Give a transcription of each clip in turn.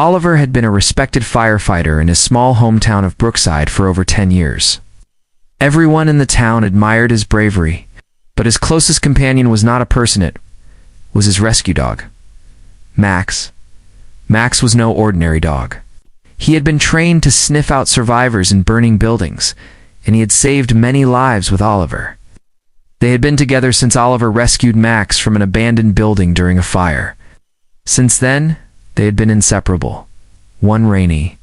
Oliver had been a respected firefighter in his small hometown of Brookside for over 10 years. Everyone in the town admired his bravery, but his closest companion was not a person, it was his rescue dog, Max. Max was no ordinary dog. He had been trained to sniff out survivors in burning buildings, and he had saved many lives with Oliver. They had been together since Oliver rescued Max from an abandoned building during a fire. Since then, they had been inseparable. One rainy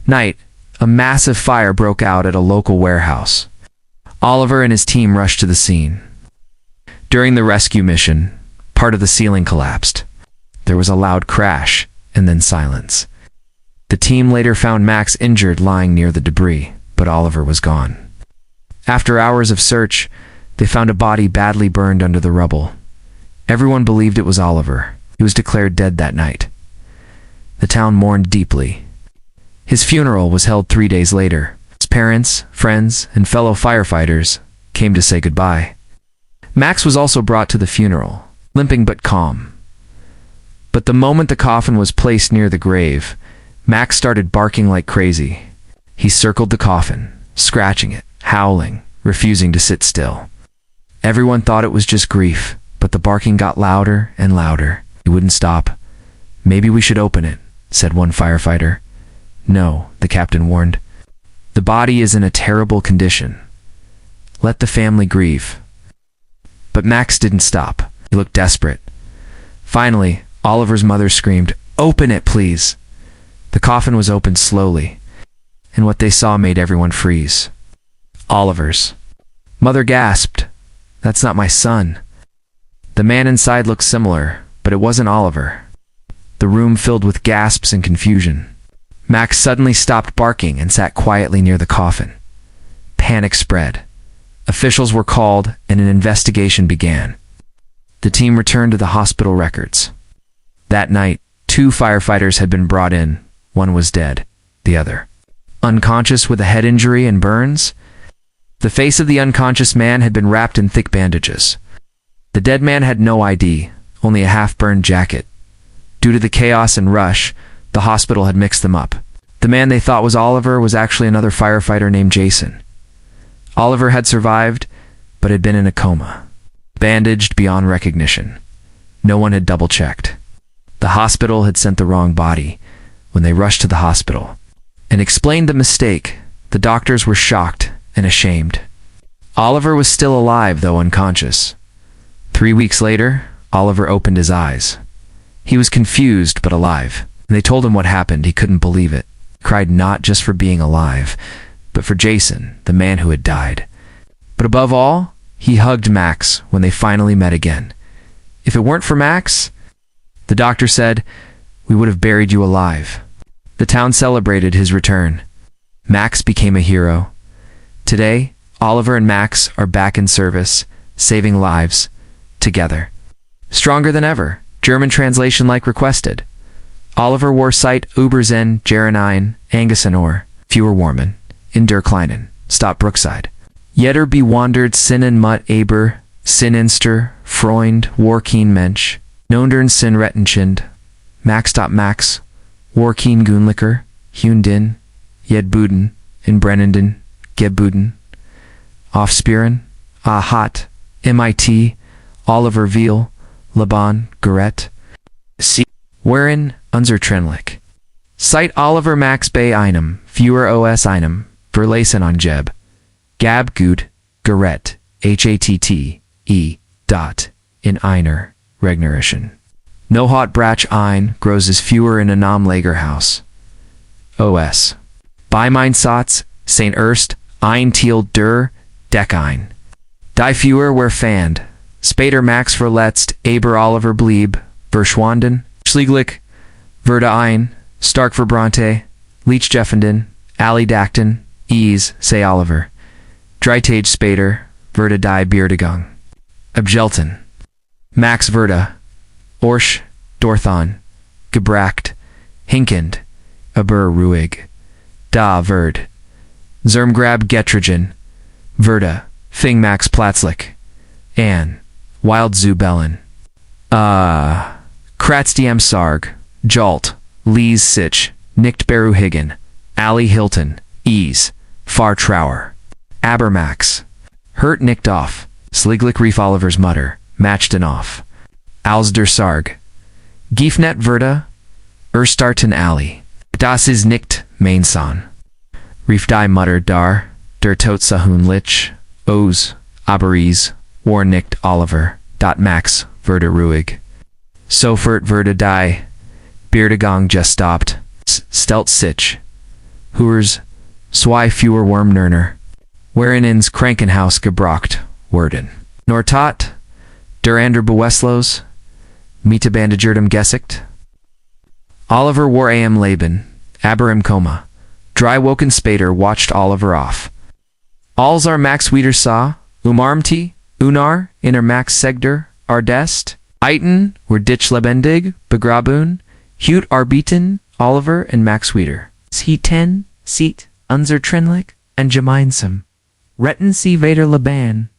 night, a massive fire broke out at a local warehouse. Oliver and his team rushed to the scene. During the rescue mission, part of the ceiling collapsed. There was a loud crash, and then silence. The team later found Max injured lying near the debris, but Oliver was gone. After hours of search, they found a body badly burned under the rubble. Everyone believed it was Oliver. He was declared dead that night. The town mourned deeply. His funeral was held 3 days later. His parents, friends, and fellow firefighters came to say goodbye. Max was also brought to the funeral, limping but calm. But the moment the coffin was placed near the grave, Max started barking like crazy. He circled the coffin, scratching it, howling, refusing to sit still. Everyone thought it was just grief, but the barking got louder and louder. He wouldn't stop. "Maybe we should open it," said one firefighter. "No," the captain warned. "The body is in a terrible condition. Let the family grieve." But Max didn't stop. He looked desperate. Finally, Oliver's mother screamed, "Open it, please." The coffin was opened slowly, and what they saw made everyone freeze. Oliver's mother gasped, "That's not my son." The man inside looked similar, but it wasn't Oliver. The room filled with gasps and confusion. Max suddenly stopped barking and sat quietly near the coffin. Panic spread. Officials were called, and an investigation began. The team returned to the hospital records. That night, 2 firefighters had been brought in. One was dead, the other unconscious with a head injury and burns. The face of the unconscious man had been wrapped in thick bandages. The dead man had no ID, only a half-burned jacket. Due to the chaos and rush, the hospital had mixed them up. The man they thought was Oliver was actually another firefighter named Jason. Oliver had survived, but had been in a coma, bandaged beyond recognition. No one had double-checked. The hospital had sent the wrong body. When they rushed to the hospital and explained the mistake, the doctors were shocked and ashamed. Oliver was still alive, though unconscious. 3 weeks later, Oliver opened his eyes. He was confused but alive. When they told him what happened, he couldn't believe it. He cried not just for being alive, but for Jason, the man who had died. But above all, he hugged Max when they finally met again. If it weren't for Max, the doctor said, we would have buried you alive. The town celebrated his return. Max became a hero. Today, Oliver and Max are back in service, saving lives, together. Stronger than ever. German translation like requested. Oliver war seit Übersehen, Ein, Angesenor, fewer Warmen, in der Kleinen, Stadt Brookside. Jeder bewandert Sinnen mut aber, Sininster, Freund, Warkeen Mensch, Nondern Sin Rettenchind, Max. Warkeen Gunlicker, Hundin, Jedbuden, in Brennenden, Gebuden, Aufspieren, Ahat, MIT, Oliver Veal, Laban, Gerett, C. Wherein, unser Trenlich. Seit Oliver Max bei einem, fewer os einem, verlassen on Jeb. Gab gut, Gerett, HATT, dot, in einer, Regnerischen. No hot brach ein, grows as fewer in a Lagerhaus. OS. Bei mein Satz, St. Erst, ein Teal der, Deck ein. Die fewer were fand. Spader Max verletzt, aber Oliver blieb, verschwanden, Schlieglich, Verda ein, Stark verbrannte, Leech Jeffenden, Ali Dacton, Ease, say Oliver. Dreitage Spader, Verda die Beerdigung. Abgelten. Max Verda. Orsch, Dorthon, Gebracht, Hinkend, Aber ruhig, Da Verd, Zermgrab Getrigen, Verda, Fing Max Platzlich, Ann, Wild Zubellen, Kratzdiam Sarg, Jalt, Lees sich, nicht beruhigen, alle Hilton, ease, Fartrauer. Abermax. Hurt nicht auf, sliglich rief Oliver's mutter, matchten off. Als der Sarg. Giefnet Verda, Erstarten Ali. Das ist nicht, mein Sohn. Rief die Mutter dar, der Totsahun lich, Os, Aberies, war nicht Oliver, dot Max, Verda ruhig. Sofort Verda die, Beerdigung gestoppt, stelt sich. Hurs, zwei fewer Wormnerner, wherein ins Krankenhaus gebracht worden. Nortat, der ander Beweslos, Mietebandigertem Gesicht. Oliver war am Leben, aber im Koma. Drei Wochen später watched Oliver off. Als Max wieder sah, umarmte, unar, in Max Segder, ardest, eiten, were dich lebendig, begraben, hut arbiten, Oliver and Max wieder. Sie ten, sieht, unser Trenlich, and gemeinsam. Retten sie weiter Laban.